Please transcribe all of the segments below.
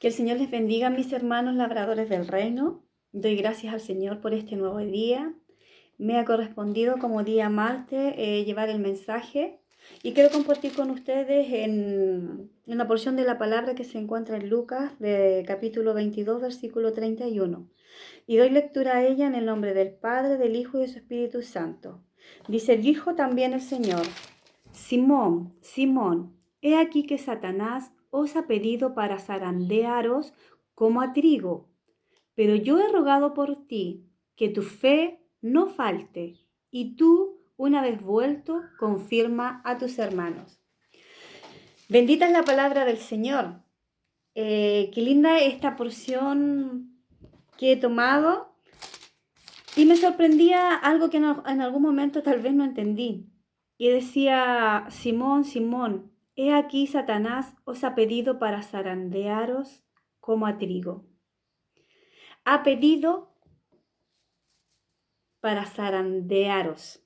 Que el Señor les bendiga, mis hermanos labradores del reino. Doy gracias al Señor por este nuevo día. Me ha correspondido como día martes llevar el mensaje y quiero compartir con ustedes en una porción de la palabra que se encuentra en Lucas, de capítulo 22, versículo 31. Y doy lectura a ella en el nombre del Padre, del Hijo y de su Espíritu Santo. Dice: dijo también el Señor: Simón, Simón, he aquí que Satanás os ha pedido para zarandearos como a trigo, pero yo he rogado por ti que tu fe no falte, y tú, una vez vuelto, confirma a tus hermanos. Bendita es la palabra del Señor. Qué linda esta porción que he tomado, y me sorprendía algo que en algún momento tal vez no entendí. Y decía: Simón, Simón, he aquí Satanás os ha pedido para zarandearos como a trigo. Ha pedido para zarandearos.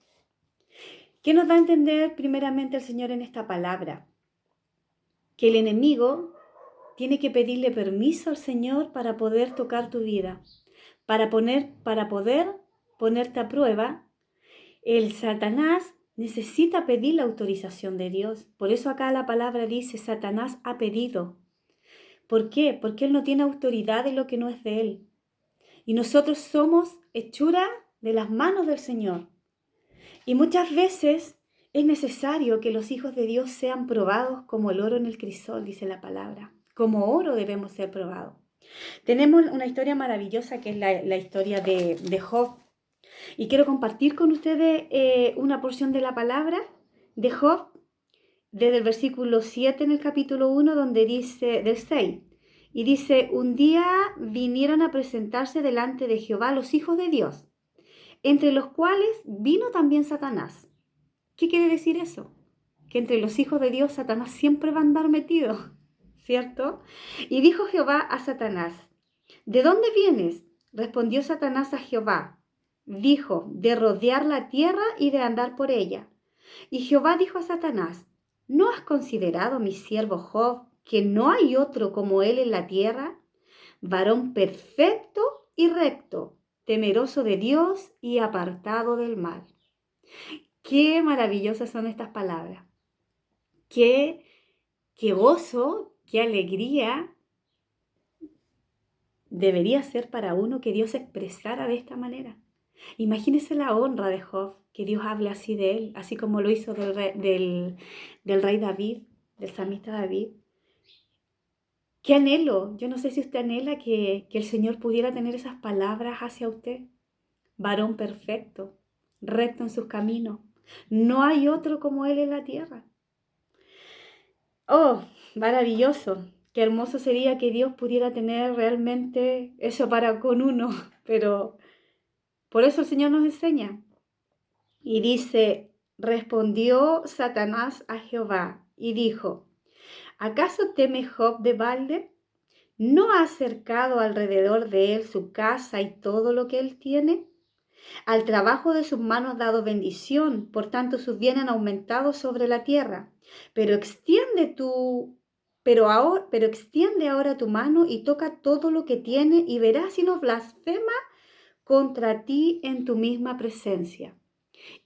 ¿Qué nos da a entender primeramente el Señor en esta palabra? Que el enemigo tiene que pedirle permiso al Señor para poder tocar tu vida, para poder ponerte a prueba. El Satanás necesita pedir la autorización de Dios. Por eso acá la palabra dice: Satanás ha pedido. ¿Por qué? Porque él no tiene autoridad en lo que no es de él. Y nosotros somos hechura de las manos del Señor. Y muchas veces es necesario que los hijos de Dios sean probados como el oro en el crisol, dice la palabra. Como oro debemos ser probados. Tenemos una historia maravillosa que es la historia de Job. Y quiero compartir con ustedes una porción de la palabra de Job, desde el versículo 7 en el capítulo 1, donde dice, del 6. Y dice: un día vinieron a presentarse delante de Jehová los hijos de Dios, entre los cuales vino también Satanás. ¿Qué quiere decir eso? Que entre los hijos de Dios Satanás siempre va a andar metido, ¿cierto? Y dijo Jehová a Satanás: ¿de dónde vienes? Respondió Satanás a Jehová. Dijo: de rodear la tierra y de andar por ella. Y Jehová dijo a Satanás: ¿no has considerado, mi siervo Job, que no hay otro como él en la tierra, varón perfecto y recto, temeroso de Dios y apartado del mal? Qué maravillosas son estas palabras. Qué gozo, qué alegría debería ser para uno que Dios se expresara de esta manera. Imagínese la honra de Job, que Dios hable así de él, así como lo hizo del rey David, del salmista David. Qué anhelo. Yo no sé si usted anhela que el Señor pudiera tener esas palabras hacia usted. Varón perfecto, recto en sus caminos. No hay otro como él en la tierra. Oh, maravilloso. Qué hermoso sería que Dios pudiera tener realmente eso para con uno. Pero por eso el Señor nos enseña. Y dice: respondió Satanás a Jehová y dijo: ¿acaso teme Job de balde? ¿No ha cercado alrededor de él su casa y todo lo que él tiene? Al trabajo de sus manos ha dado bendición, por tanto sus bienes han aumentado sobre la tierra. Pero extiende ahora tu mano y toca todo lo que tiene, y verás si no blasfema contra ti en tu misma presencia.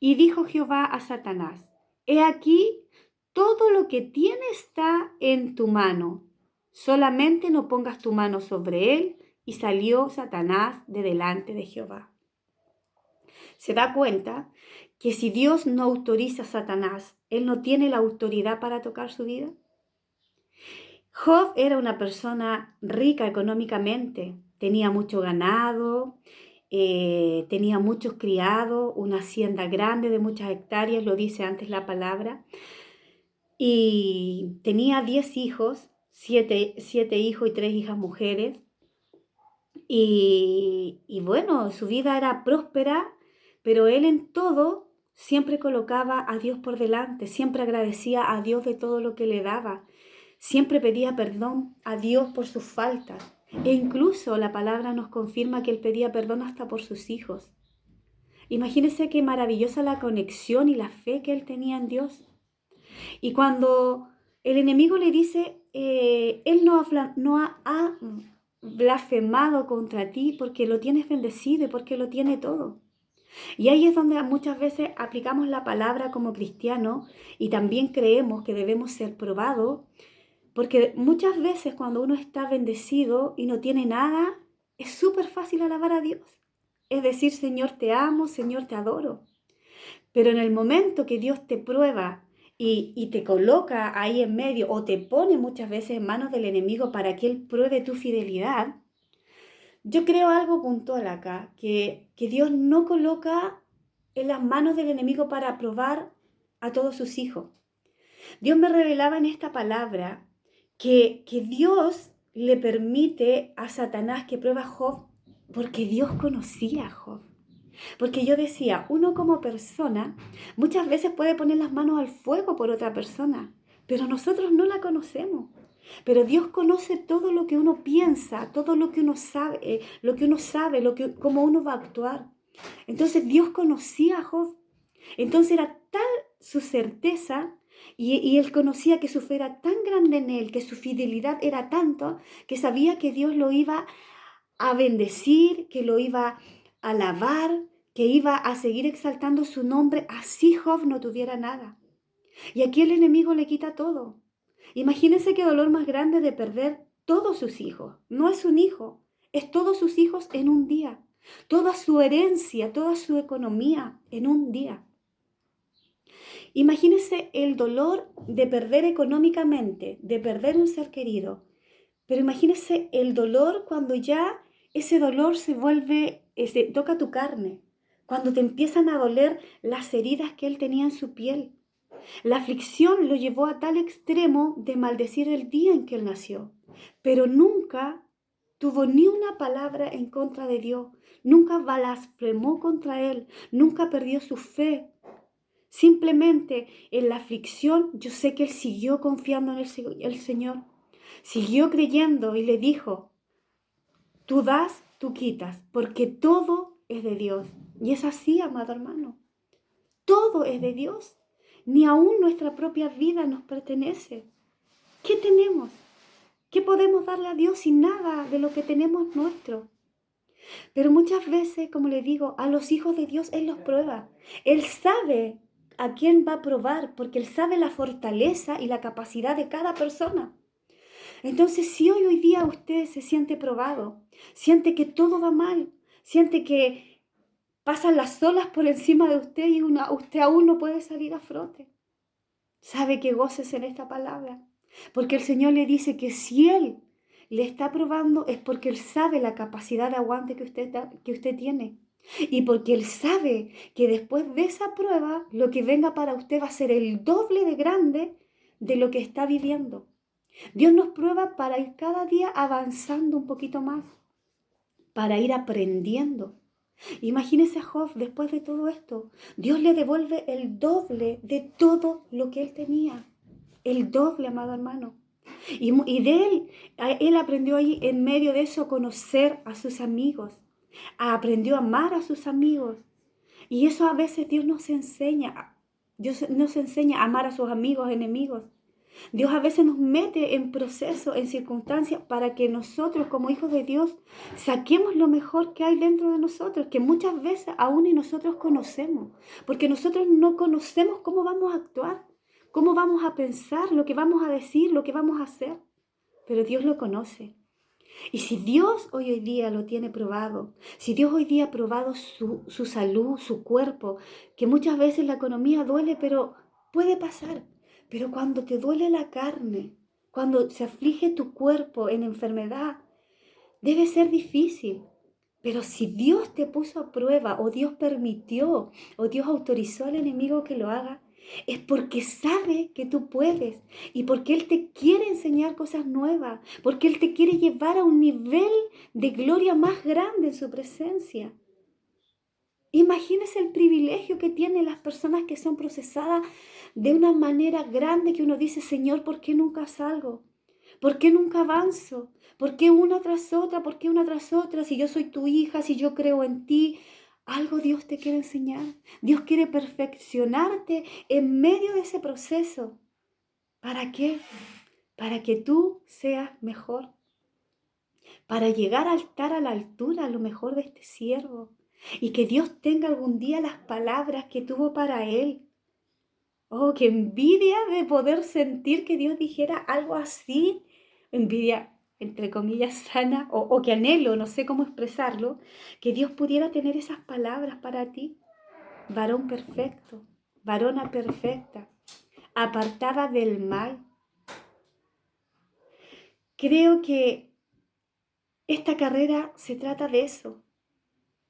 Y dijo Jehová a Satanás: he aquí, todo lo que tiene está en tu mano, solamente no pongas tu mano sobre él. Y salió Satanás de delante de Jehová. ¿Se da cuenta que si Dios no autoriza a Satanás, él no tiene la autoridad para tocar su vida? Job era una persona rica económicamente, tenía mucho ganado, tenía muchos criados, una hacienda grande de muchas hectáreas, lo dice antes la palabra, y tenía 10 hijos, 7 hijos y 3 hijas mujeres, y bueno, su vida era próspera, pero él en todo siempre colocaba a Dios por delante, siempre agradecía a Dios de todo lo que le daba, siempre pedía perdón a Dios por sus faltas. E incluso la palabra nos confirma que él pedía perdón hasta por sus hijos. Imagínense qué maravillosa la conexión y la fe que él tenía en Dios. Y cuando el enemigo le dice, él no ha blasfemado contra ti porque lo tienes bendecido y porque lo tiene todo. Y ahí es donde muchas veces aplicamos la palabra como cristiano y también creemos que debemos ser probados, porque muchas veces cuando uno está bendecido y no tiene nada, es súper fácil alabar a Dios. Es decir, Señor, te amo, Señor, te adoro. Pero en el momento que Dios te prueba y te coloca ahí en medio o te pone muchas veces en manos del enemigo para que Él pruebe tu fidelidad, yo creo algo puntual acá, que Dios no coloca en las manos del enemigo para probar a todos sus hijos. Dios me revelaba en esta palabra que Dios le permite a Satanás que pruebe a Job porque Dios conocía a Job. Porque yo decía, uno como persona muchas veces puede poner las manos al fuego por otra persona, pero nosotros no la conocemos. Pero Dios conoce todo lo que uno piensa, todo lo que uno sabe, cómo uno va a actuar. Entonces Dios conocía a Job. Entonces era tal su certeza y él conocía que su fe era tan grande en él, que su fidelidad era tanto, que sabía que Dios lo iba a bendecir, que lo iba a alabar, que iba a seguir exaltando su nombre, así Job no tuviera nada. Y aquí el enemigo le quita todo. Imagínense qué dolor más grande de perder todos sus hijos. No es un hijo, es todos sus hijos en un día. Toda su herencia, toda su economía en un día. Imagínense el dolor de perder económicamente, de perder un ser querido. Pero imagínense el dolor cuando ya ese dolor se vuelve, toca tu carne. Cuando te empiezan a doler las heridas que él tenía en su piel. La aflicción lo llevó a tal extremo de maldecir el día en que él nació, pero nunca tuvo ni una palabra en contra de Dios, nunca blasfemó contra él, nunca perdió su fe. Simplemente en la aflicción yo sé que él siguió confiando en el Señor, siguió creyendo y le dijo, tú das, tú quitas, porque todo es de Dios. Y es así, amado hermano, todo es de Dios. Ni aún nuestra propia vida nos pertenece. ¿Qué tenemos? ¿Qué podemos darle a Dios si nada de lo que tenemos nuestro? Pero muchas veces, como le digo, a los hijos de Dios Él los prueba. Él sabe a quién va a probar, porque Él sabe la fortaleza y la capacidad de cada persona. Entonces, si hoy día usted se siente probado, siente que todo va mal, siente que pasan las olas por encima de usted y usted aún no puede salir a flote, sabe que goces en esta palabra, porque el Señor le dice que si Él le está probando es porque Él sabe la capacidad de aguante que usted tiene. Y porque Él sabe que después de esa prueba, lo que venga para usted va a ser el doble de grande de lo que está viviendo. Dios nos prueba para ir cada día avanzando un poquito más, para ir aprendiendo. Imagínese a Job después de todo esto. Dios le devuelve el doble de todo lo que él tenía. El doble, amado hermano. Y de él aprendió ahí en medio de eso a conocer a sus amigos. Aprendió a amar a sus amigos. Y eso a veces Dios nos enseña. Dios nos enseña a amar a sus amigos, enemigos. Dios a veces nos mete en procesos, en circunstancias, para que nosotros como hijos de Dios saquemos lo mejor que hay dentro de nosotros, que muchas veces aún ni nosotros conocemos, porque nosotros no conocemos cómo vamos a actuar, cómo vamos a pensar, lo que vamos a decir, lo que vamos a hacer, pero Dios lo conoce. Y si Dios hoy día lo tiene probado, si Dios hoy día ha probado su salud, su cuerpo, que muchas veces la economía duele, pero puede pasar. Pero cuando te duele la carne, cuando se aflige tu cuerpo en enfermedad, debe ser difícil. Pero si Dios te puso a prueba, o Dios permitió, o Dios autorizó al enemigo que lo haga, es porque sabe que tú puedes y porque Él te quiere enseñar cosas nuevas, porque Él te quiere llevar a un nivel de gloria más grande en su presencia. Imagínese el privilegio que tienen las personas que son procesadas de una manera grande que uno dice, Señor, ¿por qué nunca salgo? ¿Por qué nunca avanzo? ¿Por qué una tras otra? ¿Por qué una tras otra? Si yo soy tu hija, si yo creo en ti, algo Dios te quiere enseñar. Dios quiere perfeccionarte en medio de ese proceso. ¿Para qué? Para que tú seas mejor, para llegar a estar a la altura a lo mejor de este siervo y que Dios tenga algún día las palabras que tuvo para él. Oh, qué envidia de poder sentir que Dios dijera algo así. Envidia, entre comillas, sana, o que anhelo, no sé cómo expresarlo, que Dios pudiera tener esas palabras para ti. Varón perfecto, varona perfecta, apartada del mal. Creo que esta carrera se trata de eso.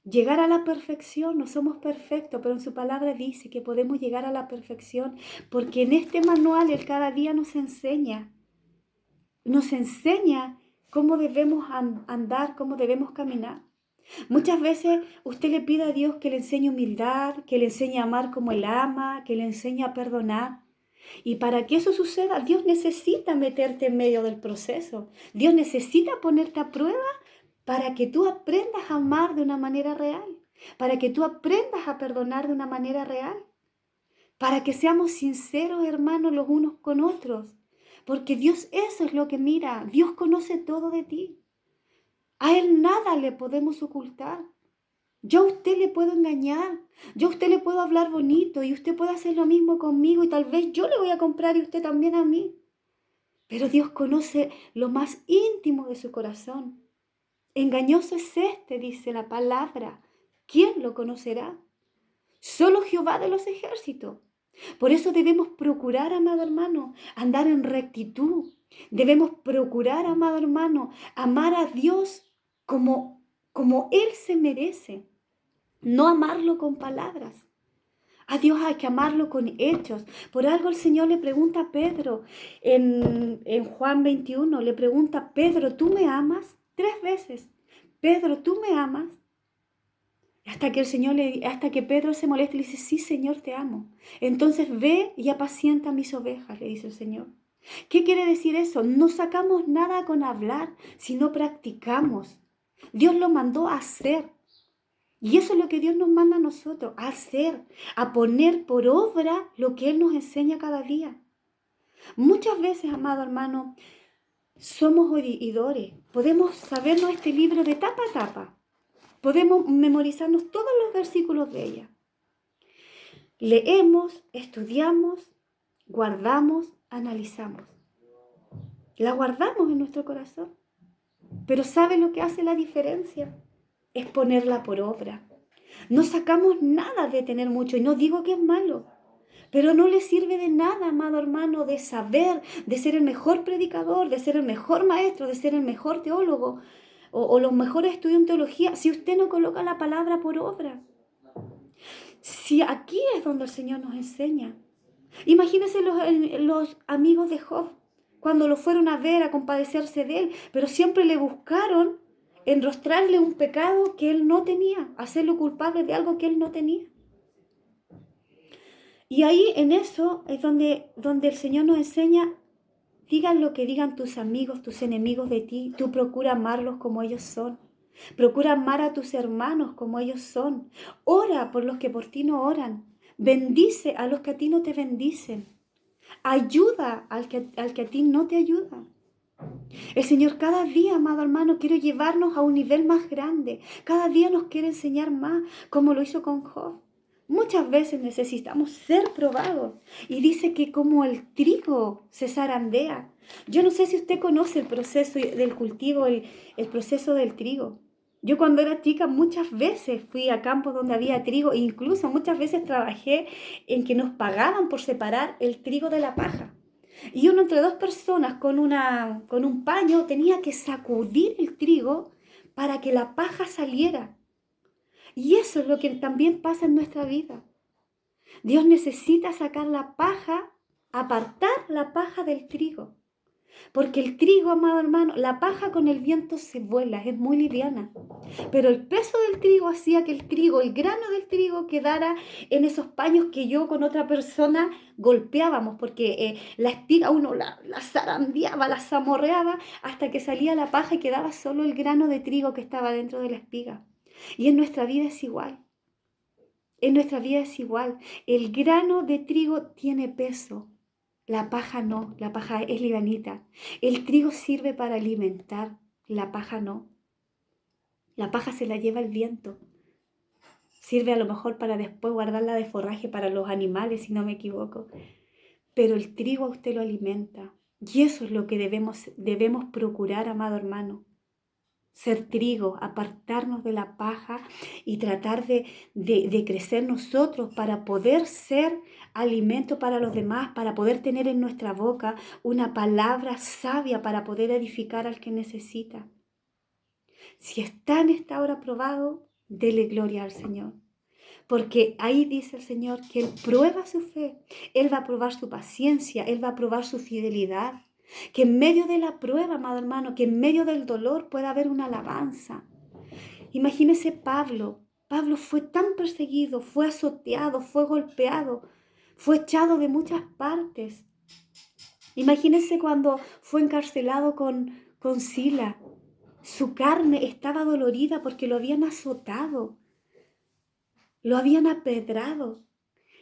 Llegar a la perfección, no somos perfectos, pero en su palabra dice que podemos llegar a la perfección porque en este manual Él cada día nos enseña cómo debemos andar, cómo debemos caminar. Muchas veces usted le pide a Dios que le enseñe humildad, que le enseñe a amar como Él ama, que le enseñe a perdonar. Y para que eso suceda, Dios necesita meterte en medio del proceso. Dios necesita ponerte a prueba para que tú aprendas a amar de una manera real, para que tú aprendas a perdonar de una manera real, para que seamos sinceros, hermanos, los unos con otros. Porque Dios eso es lo que mira. Dios conoce todo de ti. A Él nada le podemos ocultar. Yo a usted le puedo engañar, yo a usted le puedo hablar bonito y usted puede hacer lo mismo conmigo y tal vez yo le voy a comprar y usted también a mí. Pero Dios conoce lo más íntimo de su corazón. Engañoso es este, dice la palabra. ¿Quién lo conocerá? Solo Jehová de los ejércitos. Por eso debemos procurar, amado hermano, andar en rectitud. Debemos procurar, amado hermano, amar a Dios como Él se merece. No amarlo con palabras. A Dios hay que amarlo con hechos. Por algo el Señor le pregunta a Pedro en Juan 21, le pregunta, Pedro, ¿tú me amas? 3 veces. Pedro, ¿tú me amas? Hasta que Pedro se molesta y le dice, sí, Señor, te amo. Entonces ve y apacienta mis ovejas, le dice el Señor. ¿Qué quiere decir eso? No sacamos nada con hablar, sino practicamos. Dios lo mandó a hacer. Y eso es lo que Dios nos manda a nosotros, a hacer, a poner por obra lo que Él nos enseña cada día. Muchas veces, amado hermano, somos oidores. Podemos sabernos este libro de tapa a tapa. Podemos memorizarnos todos los versículos de ella. Leemos, estudiamos, guardamos, analizamos. La guardamos en nuestro corazón. Pero ¿sabe lo que hace la diferencia? Es ponerla por obra. No sacamos nada de tener mucho, y no digo que es malo, pero no le sirve de nada, amado hermano, de saber, de ser el mejor predicador, de ser el mejor maestro, de ser el mejor teólogo o los mejores estudios en teología, si usted no coloca la palabra por obra. Si aquí es donde el Señor nos enseña. Imagínense los amigos de Job, cuando lo fueron a ver, a compadecerse de él, pero siempre le buscaron enrostrarle un pecado que él no tenía, hacerlo culpable de algo que él no tenía. Y ahí en eso es donde el Señor nos enseña, digan lo que digan tus amigos, tus enemigos de ti, tú procura amarlos como ellos son. Procura amar a tus hermanos como ellos son. Ora por los que por ti no oran. Bendice a los que a ti no te bendicen. Ayuda al que a ti no te ayuda. El Señor cada día, amado hermano, quiere llevarnos a un nivel más grande. Cada día nos quiere enseñar más, como lo hizo con Job. Muchas veces necesitamos ser probados. Y dice que como el trigo se zarandea. Yo no sé si usted conoce el proceso del cultivo, el proceso del trigo. Yo cuando era chica muchas veces fui a campos donde había trigo e incluso muchas veces trabajé en que nos pagaban por separar el trigo de la paja. Y uno entre dos personas con un paño tenía que sacudir el trigo para que la paja saliera. Y eso es lo que también pasa en nuestra vida. Dios necesita sacar la paja, apartar la paja del trigo. Porque el trigo, amado hermano, la paja con el viento se vuela, es muy liviana. Pero el peso del trigo hacía que el grano del trigo quedara en esos paños que yo con otra persona golpeábamos, porque la espiga uno la zarandeaba, la zamorreaba hasta que salía la paja y quedaba solo el grano de trigo que estaba dentro de la espiga. Y en nuestra vida es igual. En nuestra vida es igual. El grano de trigo tiene peso. La paja no, la paja es livianita. El trigo sirve para alimentar, la paja no. La paja se la lleva el viento. Sirve a lo mejor para después guardarla de forraje para los animales, si no me equivoco. Pero el trigo a usted lo alimenta. Y eso es lo que debemos procurar, amado hermano. Ser trigo, apartarnos de la paja y tratar de crecer nosotros para poder ser alimento para los demás, para poder tener en nuestra boca una palabra sabia para poder edificar al que necesita. Si está en esta hora probado, dele gloria al Señor. Porque ahí dice el Señor que Él prueba su fe, Él va a probar su paciencia, Él va a probar su fidelidad. Que en medio de la prueba, amado hermano, que en medio del dolor pueda haber una alabanza. Imagínese Pablo. Pablo fue tan perseguido, fue azoteado, fue golpeado, fue echado de muchas partes. Imagínese cuando fue encarcelado con Sila. Su carne estaba dolorida porque lo habían azotado, lo habían apedrado.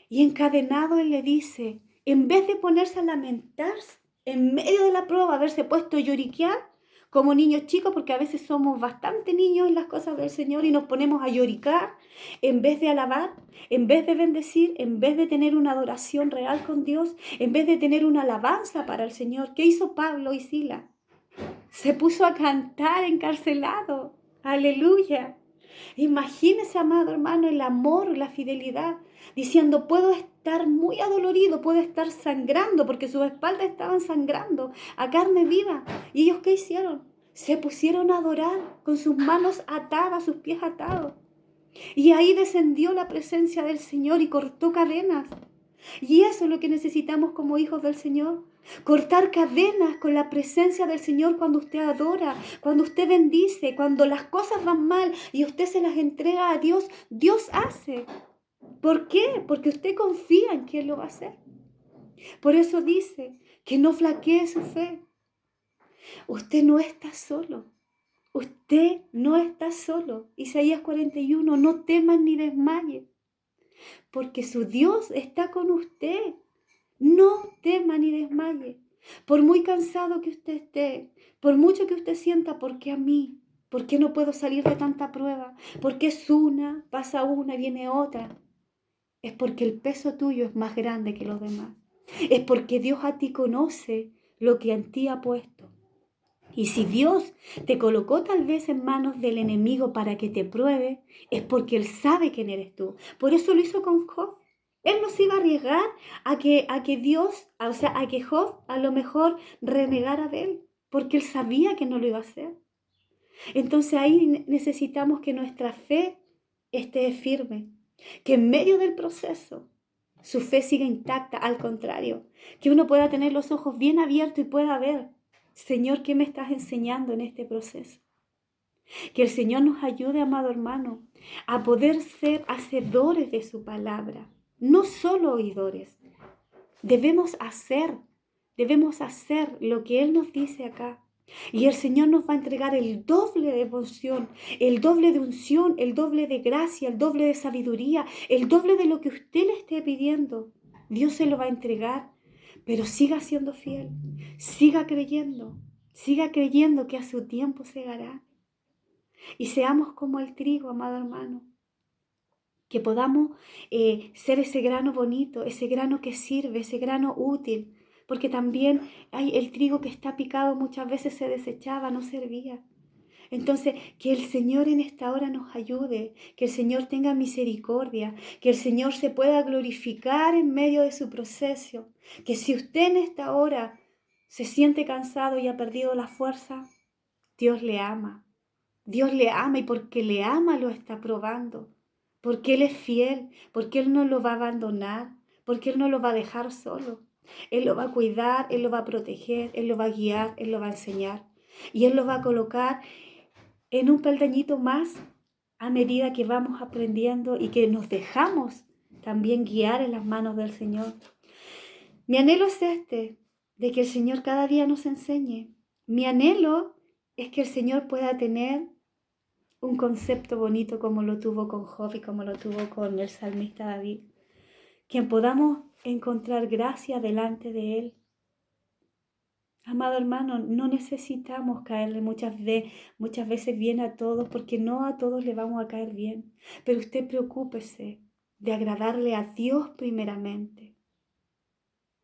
Y encadenado él le dice, en vez de ponerse a lamentarse, en medio de la prueba, haberse puesto a lloriquear como niños chicos, porque a veces somos bastante niños en las cosas del Señor y nos ponemos a lloricar, en vez de alabar, en vez de bendecir, en vez de tener una adoración real con Dios, en vez de tener una alabanza para el Señor. ¿Qué hizo Pablo y Sila? Se puso a cantar encarcelado. Aleluya. Imagínese, amado hermano, el amor, la fidelidad, diciendo, puedo estar muy adolorido, puedo estar sangrando, porque sus espaldas estaban sangrando a carne viva. ¿Y ellos qué hicieron? Se pusieron a adorar con sus manos atadas, sus pies atados. Y ahí descendió la presencia del Señor y cortó cadenas. Y eso es lo que necesitamos como hijos del Señor. Cortar cadenas con la presencia del Señor cuando usted adora, cuando usted bendice, cuando las cosas van mal y usted se las entrega a Dios, Dios hace. ¿Por qué? Porque usted confía en que Él lo va a hacer. Por eso dice que no flaquee su fe. Usted no está solo. Usted no está solo. Isaías 41, no temas ni desmayes, porque su Dios está con usted. No tema ni desmaye. Por muy cansado que usted esté, por mucho que usted sienta, ¿por qué a mí? ¿Por qué no puedo salir de tanta prueba? Porque es una, pasa una, viene otra. Es porque el peso tuyo es más grande que los demás. Es porque Dios a ti conoce lo que en ti ha puesto. Y si Dios te colocó tal vez en manos del enemigo para que te pruebe, es porque Él sabe quién eres tú. Por eso lo hizo con Job. Él no se iba a arriesgar a que Dios, o sea, a que Job a lo mejor renegara de él, porque él sabía que no lo iba a hacer. Entonces ahí necesitamos que nuestra fe esté firme, que en medio del proceso su fe siga intacta, al contrario, que uno pueda tener los ojos bien abiertos y pueda ver, Señor, ¿qué me estás enseñando en este proceso? Que el Señor nos ayude, amado hermano, a poder ser hacedores de su palabra, no solo oidores. Debemos hacer lo que Él nos dice acá. Y el Señor nos va a entregar el doble de devoción, el doble de unción, el doble de gracia, el doble de sabiduría, el doble de lo que usted le esté pidiendo. Dios se lo va a entregar, pero siga siendo fiel, siga creyendo que a su tiempo segará. Y seamos como el trigo, amado hermano, que podamos ser ese grano bonito, ese grano que sirve, ese grano útil, porque también hay el trigo que está picado muchas veces se desechaba, no servía. Entonces, que el Señor en esta hora nos ayude, que el Señor tenga misericordia, que el Señor se pueda glorificar en medio de su proceso, que si usted en esta hora se siente cansado y ha perdido la fuerza, Dios le ama. Dios le ama y porque le ama lo está probando. Porque Él es fiel, porque Él no lo va a abandonar, porque Él no lo va a dejar solo. Él lo va a cuidar, Él lo va a proteger, Él lo va a guiar, Él lo va a enseñar. Y Él lo va a colocar en un peldañito más a medida que vamos aprendiendo y que nos dejamos también guiar en las manos del Señor. Mi anhelo es de que el Señor cada día nos enseñe. Mi anhelo es que el Señor pueda tener un concepto bonito como lo tuvo con Job y como lo tuvo con el salmista David. Que podamos encontrar gracia delante de Él. Amado hermano, no necesitamos caerle muchas veces bien a todos, porque no a todos le vamos a caer bien. Pero usted preocúpese de agradarle a Dios primeramente.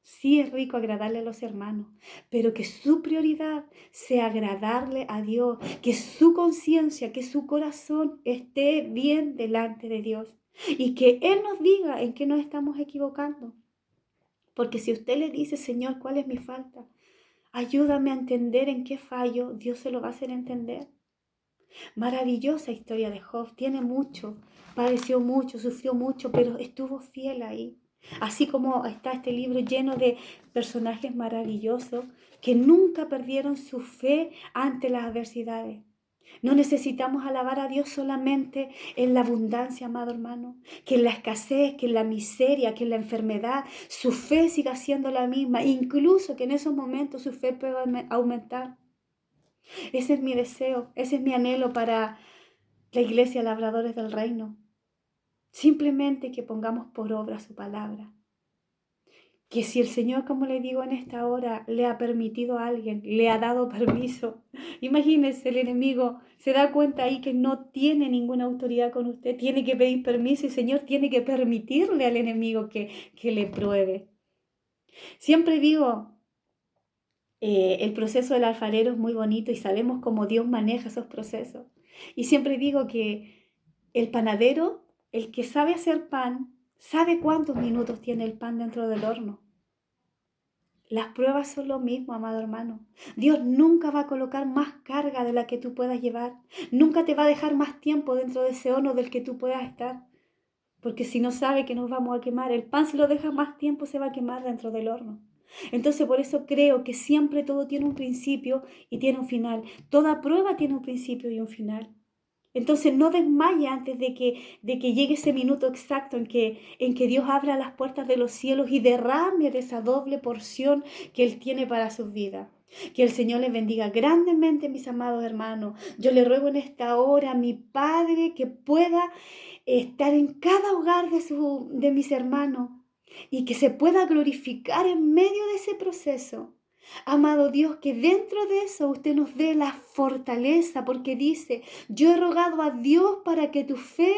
Sí es rico agradarle a los hermanos, pero que su prioridad sea agradarle a Dios, que su conciencia, que su corazón esté bien delante de Dios y que Él nos diga en qué nos estamos equivocando. Porque si usted le dice, Señor, ¿cuál es mi falta? Ayúdame a entender en qué fallo, Dios se lo va a hacer entender. Maravillosa historia de Job, tiene mucho, padeció mucho, sufrió mucho, pero estuvo fiel ahí. Así como está este libro lleno de personajes maravillosos que nunca perdieron su fe ante las adversidades. No necesitamos alabar a Dios solamente en la abundancia, amado hermano, que en la escasez, que en la miseria, que en la enfermedad, su fe siga siendo la misma, incluso que en esos momentos su fe pueda aumentar. Ese es mi deseo, ese es mi anhelo para la iglesia Labradores del Reino. Simplemente que pongamos por obra su palabra. Que si el Señor, como le digo en esta hora, le ha permitido a alguien, le ha dado permiso. Imagínese, el enemigo se da cuenta ahí que no tiene ninguna autoridad con usted, tiene que pedir permiso y el Señor tiene que permitirle al enemigo que le pruebe. Siempre digo, el proceso del alfarero es muy bonito y sabemos cómo Dios maneja esos procesos. Y siempre digo que el panadero, el que sabe hacer pan, sabe cuántos minutos tiene el pan dentro del horno. Las pruebas son lo mismo, amado hermano. Dios nunca va a colocar más carga de la que tú puedas llevar. Nunca te va a dejar más tiempo dentro de ese horno del que tú puedas estar. Porque si no sabe que nos vamos a quemar, el pan si lo deja más tiempo se va a quemar dentro del horno. Entonces por eso creo que siempre todo tiene un principio y tiene un final. Toda prueba tiene un principio y un final. Entonces no desmaye antes de que llegue ese minuto exacto en que Dios abra las puertas de los cielos y derrame de esa doble porción que Él tiene para sus vidas. Que el Señor les bendiga grandemente, mis amados hermanos. Yo le ruego en esta hora a mi Padre que pueda estar en cada hogar de mis hermanos y que se pueda glorificar en medio de ese proceso. Amado Dios, que dentro de eso usted nos dé la fortaleza, porque dice, yo he rogado a Dios para que tu fe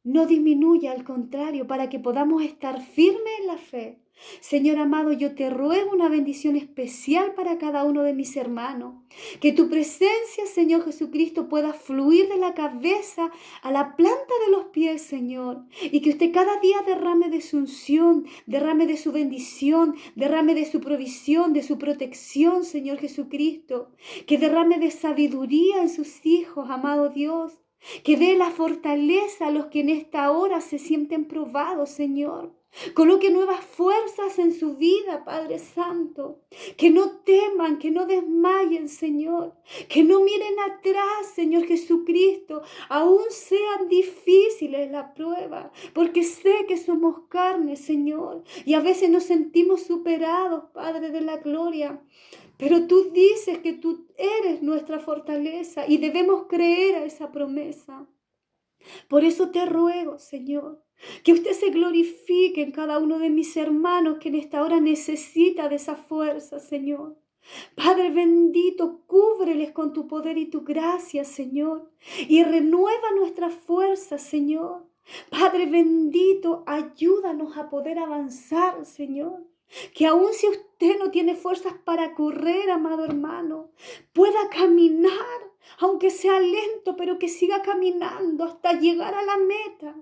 no disminuya, al contrario, para que podamos estar firmes en la fe. Señor amado, yo te ruego una bendición especial para cada uno de mis hermanos. Que tu presencia, Señor Jesucristo, pueda fluir de la cabeza a la planta de los pies, Señor. Y que usted cada día derrame de su unción, derrame de su bendición, derrame de su provisión, de su protección, Señor Jesucristo. Que derrame de sabiduría en sus hijos, amado Dios. Que dé la fortaleza a los que en esta hora se sienten probados, Señor. Coloque nuevas fuerzas en su vida, Padre Santo. Que no teman, que no desmayen, Señor. Que no miren atrás, Señor Jesucristo. Aún sean difíciles las pruebas, porque sé que somos carne, Señor. Y a veces nos sentimos superados, Padre de la gloria. Pero tú dices que tú eres nuestra fortaleza y debemos creer a esa promesa. Por eso te ruego, Señor, que usted se glorifique en cada uno de mis hermanos que en esta hora necesita de esa fuerza, Señor. Padre bendito, cúbreles con tu poder y tu gracia, Señor, y renueva nuestras fuerzas, Señor. Padre bendito, ayúdanos a poder avanzar, Señor. Que aun si usted no tiene fuerzas para correr, amado hermano, pueda caminar, aunque sea lento, pero que siga caminando hasta llegar a la meta.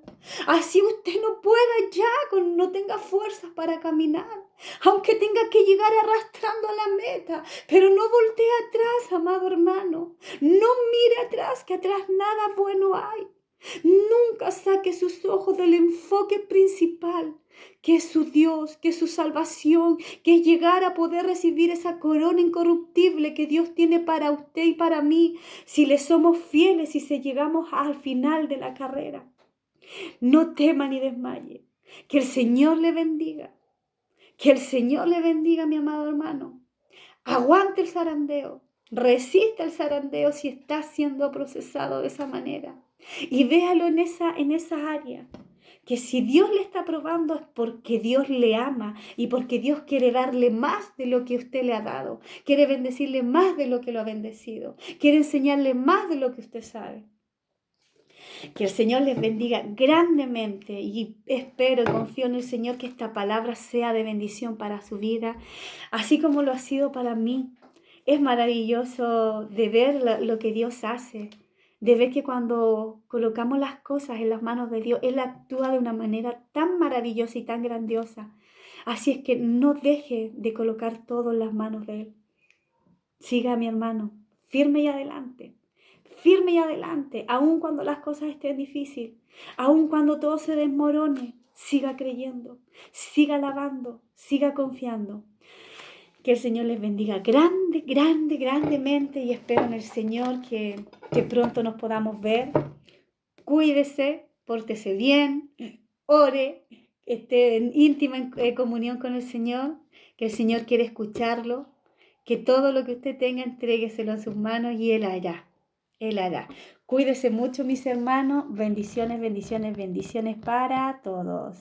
Así usted no pueda ya, no tenga fuerzas para caminar, aunque tenga que llegar arrastrando a la meta, pero no voltee atrás, amado hermano. No mire atrás, que atrás nada bueno hay. Nunca saque sus ojos del enfoque principal, que es su Dios, que es su salvación, que es llegar a poder recibir esa corona incorruptible que Dios tiene para usted y para mí, si le somos fieles y si llegamos al final de la carrera. No tema ni desmaye. Que el Señor le bendiga. Que el Señor le bendiga, mi amado hermano. Aguante el zarandeo. Resista el zarandeo si está siendo procesado de esa manera. Y véalo en esa área. que si Dios le está probando es porque Dios le ama y porque Dios quiere darle más de lo que usted le ha dado, quiere bendecirle más de lo que lo ha bendecido, quiere enseñarle más de lo que usted sabe. Que el Señor les bendiga grandemente y espero y confío en el Señor que esta palabra sea de bendición para su vida, así como lo ha sido para mí. Es maravilloso de ver lo que Dios hace, de ver que cuando colocamos las cosas en las manos de Dios, Él actúa de una manera tan maravillosa y tan grandiosa. Así es que no deje de colocar todo en las manos de Él. Siga, mi hermano, firme y adelante, aun cuando las cosas estén difíciles, aun cuando todo se desmorone, siga creyendo, siga alabando, siga confiando. Que el Señor les bendiga grandemente y espero en el Señor que pronto nos podamos ver. Cuídese, pórtese bien, ore, esté en íntima comunión con el Señor, que el Señor quiere escucharlo, que todo lo que usted tenga, entrégueselo en sus manos y Él hará. Él hará. Cuídese mucho, mis hermanos. Bendiciones para todos.